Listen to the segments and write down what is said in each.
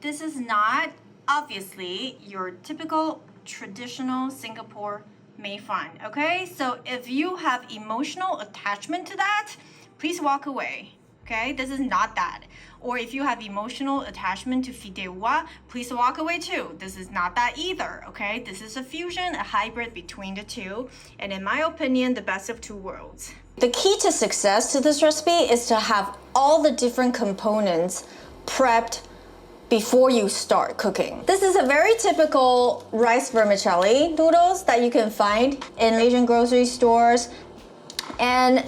this is not obviously your typical traditional Singapore made fun, okay? So if you have emotional attachment to that, please walk away, okay? This is not that. Or if you have emotional attachment to fideuà, please walk away too. This is not that either, okay? This is a fusion, a hybrid between the two, and in my opinion, the best of two worlds. The key to success to this recipe is to have all the different components prepped before you start cooking. This is a very typical rice vermicelli noodles that you can find in Asian grocery stores. And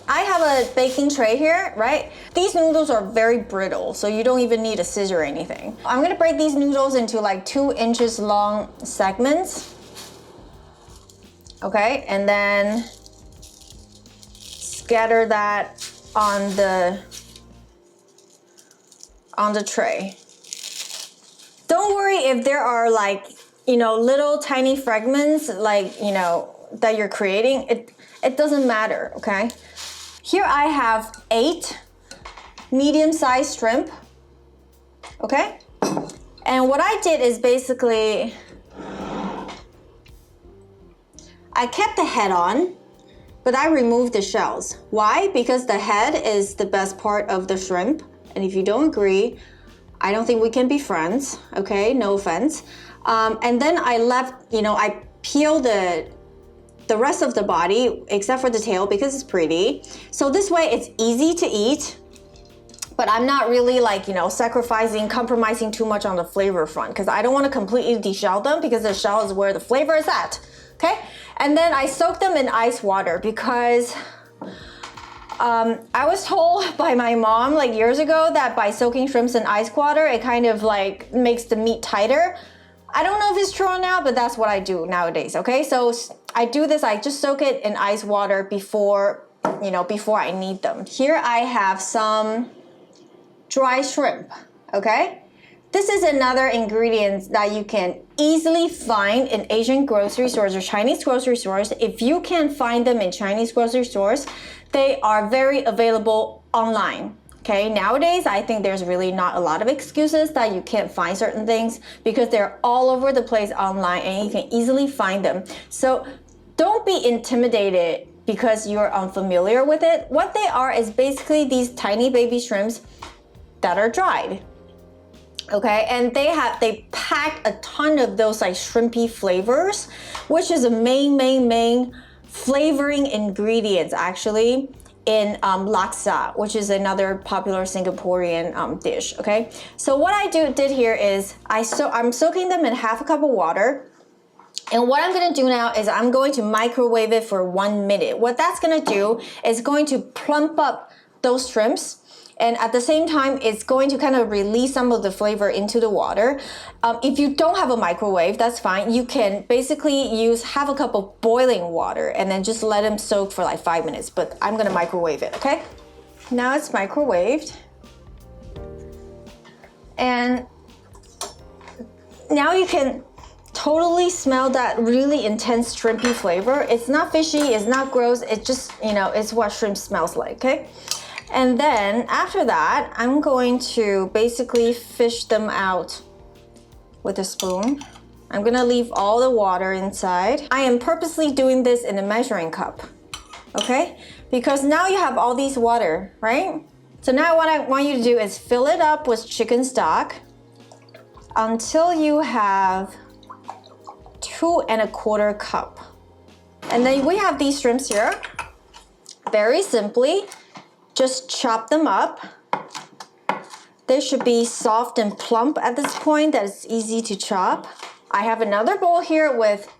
I have a baking tray here, right? These noodles are very brittle, so you don't even need a scissor or anything. I'm gonna break these noodles into like 2 inches long segments. Okay, and then scatter that on the tray. Don't worry if there are like, you know, little tiny fragments like, you know, that you're creating. It doesn't matter, okay? Here I have 8 medium-sized shrimp, okay? And what I did is basically, I kept the head on, but I removed the shells. Why? Because the head is the best part of the shrimp. And if you don't agree, I don't think we can be friends, okay? No offense. And then I left, you know, I peeled the rest of the body except for the tail because it's pretty. So this way it's easy to eat, but I'm not really like, you know, compromising too much on the flavor front because I don't want to completely deshell them because the shell is where the flavor is at, okay? And then I soak them in ice water because I was told by my mom like years ago that by soaking shrimps in ice water, it kind of like makes the meat tighter. I don't know if it's true now, but that's what I do nowadays, okay? So I do this, I just soak it in ice water before, you know, before I need them. Here I have some dry shrimp, okay? This is another ingredient that you can easily find in Asian grocery stores or Chinese grocery stores. If you can't find them in Chinese grocery stores, they are very available online. Okay, nowadays I think there's really not a lot of excuses that you can't find certain things because they're all over the place online and you can easily find them. So don't be intimidated because you're unfamiliar with it. What they are is basically these tiny baby shrimps that are dried. Okay, and they pack a ton of those like shrimpy flavors, which is a main flavoring ingredients actually in laksa, which is another popular Singaporean dish, okay? So what I did here is I'm soaking them in half a cup of water. And what I'm gonna do now is I'm going to microwave it for 1 minute. What that's gonna do is going to plump up those shrimps. And at the same time, it's going to kind of release some of the flavor into the water. If you don't have a microwave, that's fine. You can basically use half a cup of boiling water and then just let them soak for like 5 minutes. But I'm gonna microwave it, okay? Now it's microwaved. And now you can totally smell that really intense shrimpy flavor. It's not fishy, it's not gross, it's just, you know, it's what shrimp smells like, okay? And then after that, I'm going to basically fish them out with a spoon. I'm gonna leave all the water inside. I am purposely doing this in a measuring cup, okay? Because now you have all these water, right? So now what I want you to do is fill it up with chicken stock until you have 2 1/4 cup. And then we have these shrimps here. Very simply, just chop them up. They should be soft and plump at this point, that it's easy to chop. I have another bowl here with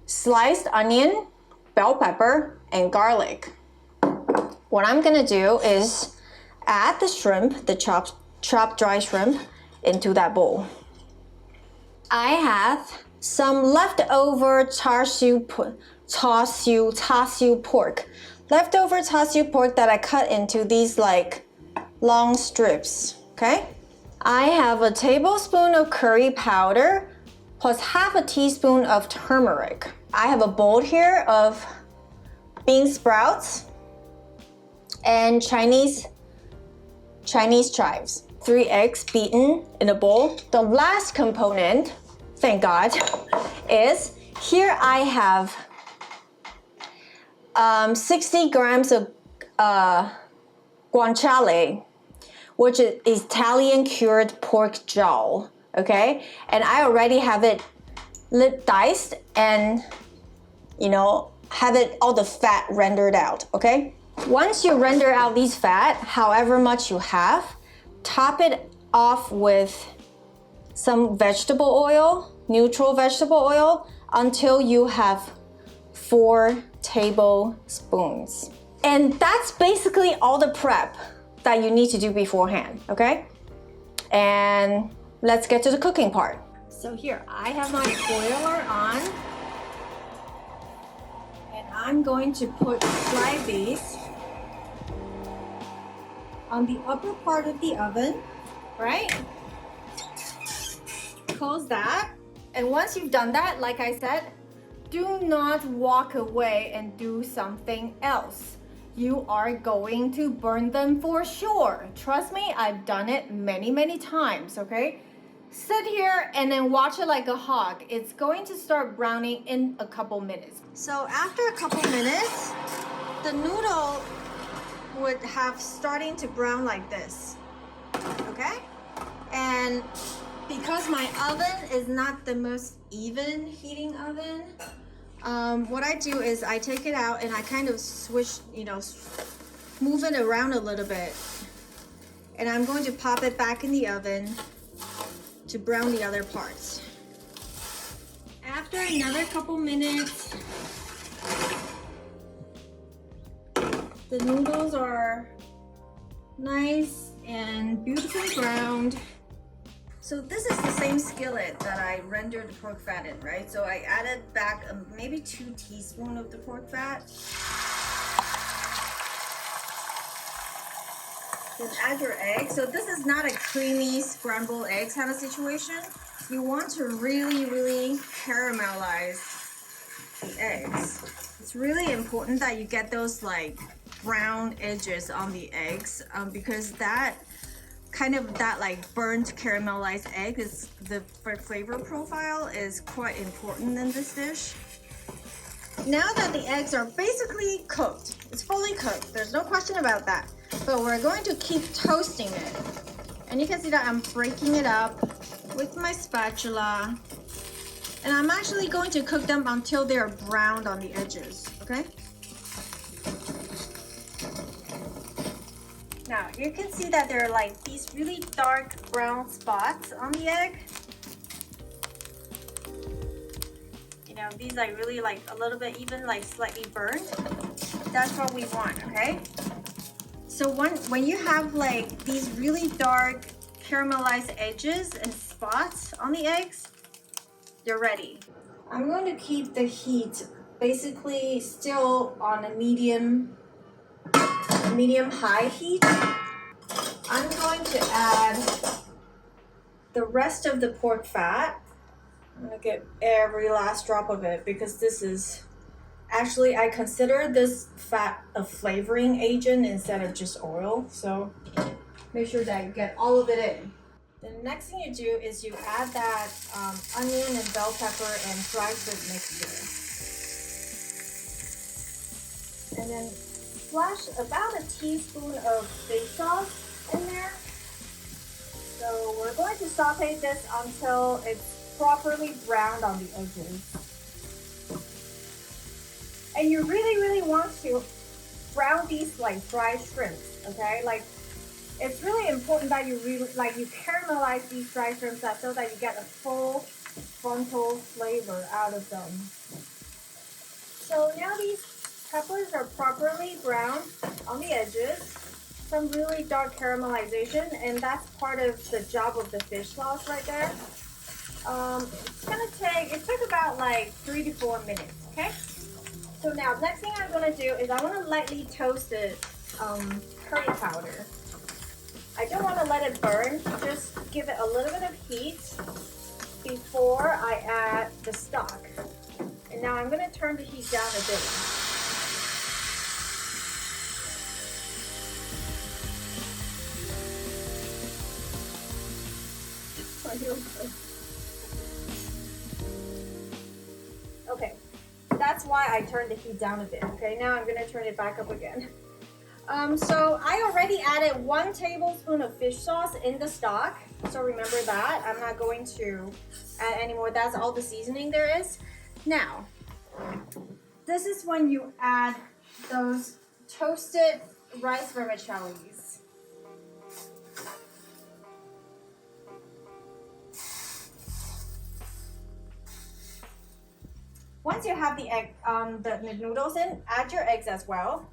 sliced onion, bell pepper, and garlic. What I'm gonna do is add the shrimp, the chopped dry shrimp, into that bowl. I have some leftover char siu pork. Leftover char siu pork that I cut into these like long strips, okay? I have a tablespoon of curry powder plus half a teaspoon of turmeric. I have a bowl here of bean sprouts and Chinese chives. 3 eggs beaten in a bowl. The last component, thank God, is here I have 60 grams of guanciale, which is Italian cured pork jowl, okay? And I already have it diced and, you know, have it all the fat rendered out, okay? Once you render out these fat, however much you have, top it off with some vegetable oil, neutral vegetable oil, until you have 4 tablespoons. And that's basically all the prep that you need to do beforehand, okay? And let's get to the cooking part. So here, I have my boiler on. And I'm going to slide these on the upper part of the oven, right? Close that. And once you've done that, like I said, do not walk away and do something else. You are going to burn them for sure. Trust me, I've done it many, many times, okay? Sit here and then watch it like a hawk. It's going to start browning in a couple minutes. So after a couple minutes, the noodle would have starting to brown like this, okay? And because my oven is not the most even heating oven, what I do is I take it out and I kind of switch, you know, move it around a little bit. And I'm going to pop it back in the oven to brown the other parts. After another couple minutes, the noodles are nice and beautifully browned. So this is the same skillet that I rendered the pork fat in, right? So I added back maybe 2 teaspoons of the pork fat. Then add your egg. So this is not a creamy scrambled eggs kind of situation. You want to really, really caramelize the eggs. It's really important that you get those like brown edges on the eggs because that like burnt caramelized egg is the flavor profile is quite important in this dish. Now that the eggs are basically cooked, it's fully cooked, there's no question about that, but we're going to keep toasting it. And you can see that I'm breaking it up with my spatula, and I'm actually going to cook them until they're browned on the edges, okay? Now, you can see that there are like these really dark brown spots on the egg. You know, these like really like a little bit even like slightly burned. That's what we want, okay? So when you have like these really dark caramelized edges and spots on the eggs, you're ready. I'm going to keep the heat basically still on a medium high heat. I'm going to add the rest of the pork fat. I'm gonna get every last drop of it because this is actually, I consider this fat a flavoring agent instead of just oil. So make sure that you get all of it in. The next thing you do is you add that onion and bell pepper and dry fruit mixture. And then splash about a teaspoon of fish sauce in there. So we're going to saute this until it's properly browned on the edges. And you really, really want to brown these like dry shrimps, okay? Like it's really important that you caramelize these dry shrimps so that you get a full frontal flavor out of them. So now these peppers are properly browned on the edges, some really dark caramelization, and that's part of the job of the fish sauce right there. It took about like 3 to 4 minutes, okay? So now, next thing I'm gonna do is I wanna lightly toast the curry powder. I don't wanna let it burn, just give it a little bit of heat before I add the stock. And now I'm gonna turn the heat down a bit. Okay, that's why I turned the heat down a bit. Okay, now I'm gonna turn it back up again. So I already added 1 tablespoon of fish sauce in the stock. So remember that. I'm not going to add any more. That's all the seasoning there is. Now, this is when you add those toasted rice vermicellis. Once you have the egg, the noodles in, add your eggs as well.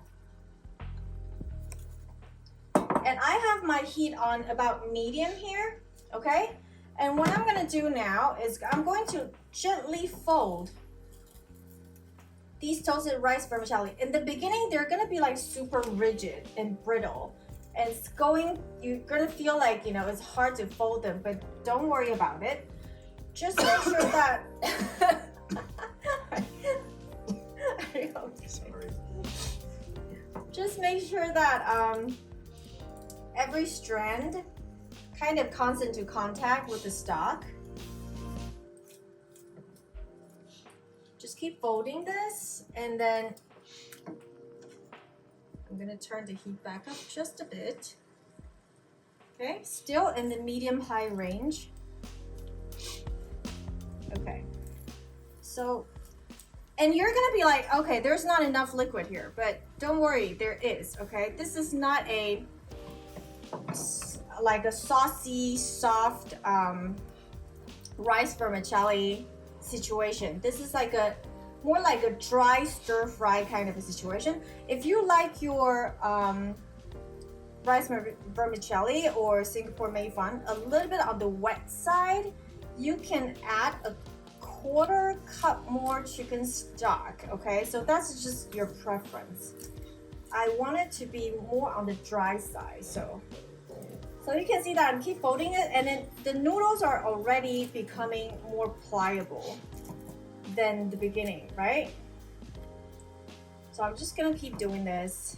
And I have my heat on about medium here, okay? And what I'm gonna do now is I'm going to gently fold these toasted rice vermicelli. In the beginning, they're gonna be like super rigid and brittle. And you're gonna feel like, you know, it's hard to fold them, but don't worry about it. Just make sure that, Sorry. Just make sure that every strand kind of comes into contact with the stock. Just keep folding this, and then I'm gonna turn the heat back up just a bit. Okay, still in the medium-high range. Okay, so, and you're gonna be like, okay, there's not enough liquid here, but don't worry, there is, okay? This is not like a saucy, soft rice vermicelli situation. This is like more like a dry stir fry kind of a situation. If you like your rice vermicelli or Singapore mei fan a little bit on the wet side, you can add a 1/4 cup more chicken stock, okay? So that's just your preference. I want it to be more on the dry side, so you can see that I'm keep folding it, and then the noodles are already becoming more pliable than the beginning, right? So I'm just gonna keep doing this.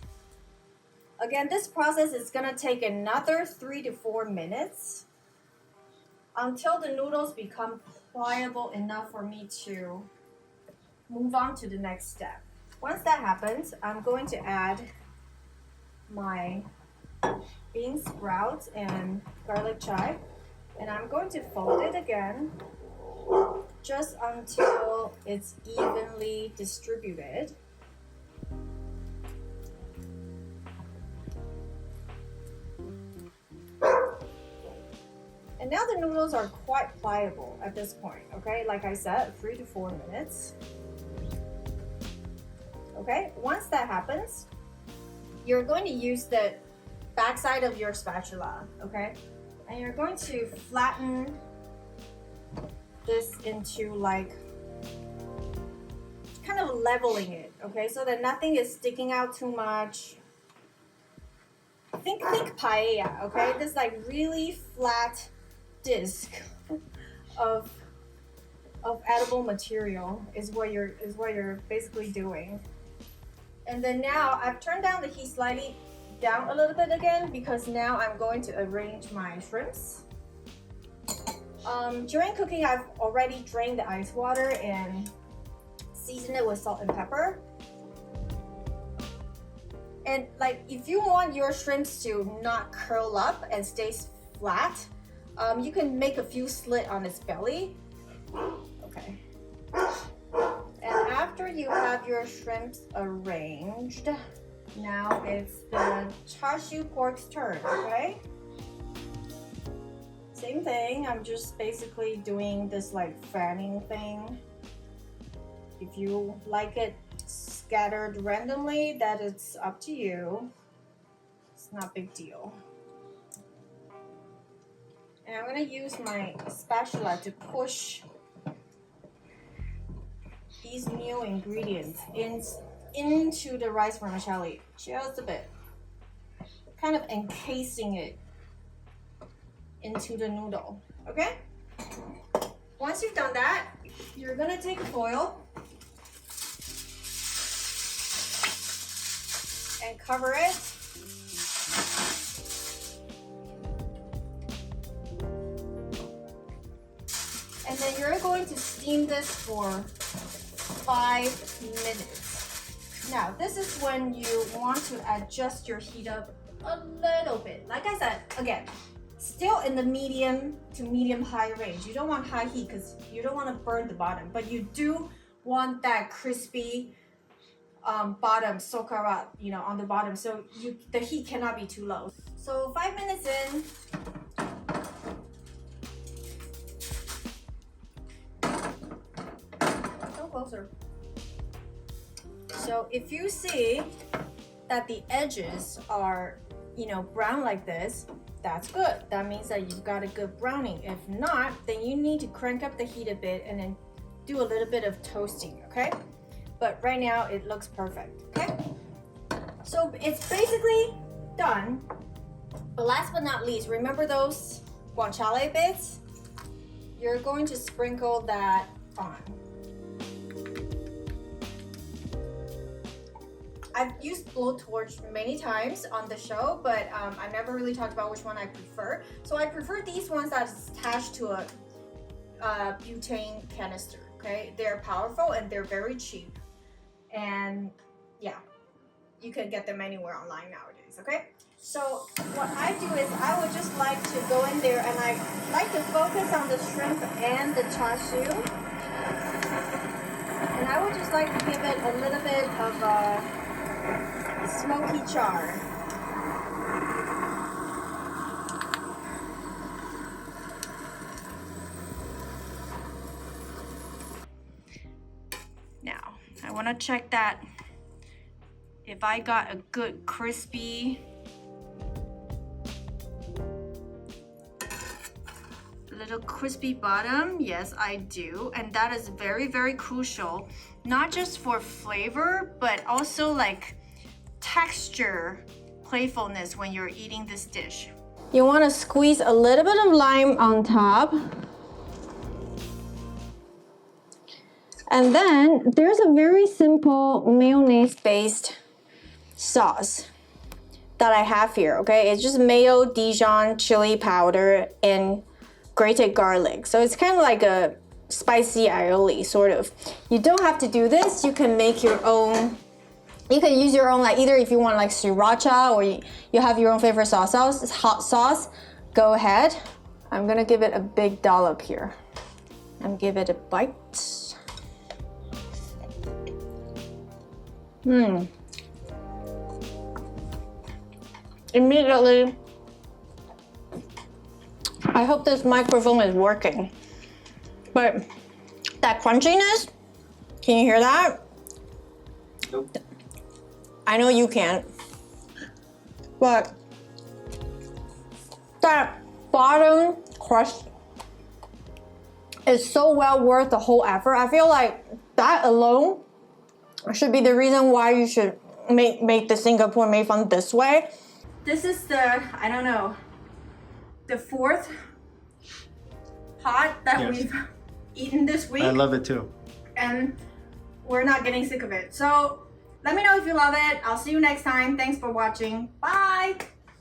Again, this process is gonna take another 3 to 4 minutes until the noodles become pliable enough for me to move on to the next step. Once that happens, I'm going to add my bean sprouts and garlic chive, and I'm going to fold it again just until it's evenly distributed. And now the noodles are quite pliable at this point, okay? Like I said, 3 to 4 minutes. Okay, once that happens, you're going to use the backside of your spatula, okay? And you're going to flatten this into like, kind of leveling it, okay? So that nothing is sticking out too much. Think paella, okay? This like really flat disc of edible material is what you're basically doing. And then now I've turned down the heat slightly down a little bit again, because now I'm going to arrange my shrimps. During cooking, I've already drained the ice water and seasoned it with salt and pepper. And like, if you want your shrimps to not curl up and stay flat, you can make a few slits on its belly. Okay. And after you have your shrimps arranged, now it's the char siu pork's turn, okay? Same thing, I'm just basically doing this like fanning thing. If you like it scattered randomly, that it's up to you. It's not a big deal. And I'm gonna use my spatula to push these new ingredients into the rice vermicelli just a bit, kind of encasing it into the noodle, okay? Once you've done that, you're gonna take foil and cover it. And then you're going to steam this for 5 minutes. Now, this is when you want to adjust your heat up a little bit. Like I said, again, still in the medium to medium high range. You don't want high heat because you don't want to burn the bottom, but you do want that crispy bottom sokarat, you know, on the bottom. So the heat cannot be too low. So 5 minutes in, go closer. So if you see that the edges are, you know, brown like this, that's good. That means that you've got a good browning. If not, then you need to crank up the heat a bit and then do a little bit of toasting, okay? But right now it looks perfect, okay? So it's basically done. But last but not least, remember those guanciale bits? You're going to sprinkle that on. I've used blowtorch many times on the show, but I never really talked about which one I prefer. So I prefer these ones that's attached to a butane canister, okay? They're powerful and they're very cheap. And yeah, you can get them anywhere online nowadays, okay? So what I do is I would just like to go in there and I like to focus on the shrimp and the char siu. And I would just like to give it a little bit of a smoky char. Now, I want to check that if I got a good crispy, little crispy bottom. Yes, I do. And that is very, very crucial, not just for flavor, but also like texture, playfulness when you're eating this dish. You want to squeeze a little bit of lime on top. And then there's a very simple mayonnaise-based sauce that I have here, okay? It's just mayo, Dijon chili powder, and grated garlic. So it's kind of like a spicy aioli, sort of. You don't have to do this. You can make your own. You can use your own, like either if you want like sriracha or you have your own favorite hot sauce, go ahead. I'm gonna give it a big dollop here and give it a bite. Immediately, I hope this microphone is working, but that crunchiness, can you hear that? Nope. I know you can't, but that bottom crust is so well worth the whole effort. I feel like that alone should be the reason why you should make the Singapore made fun this way. This is the, I don't know, the 4th pot that we've eaten this week. I love it too. And we're not getting sick of it. So let me know if you love it. I'll see you next time. Thanks for watching. Bye.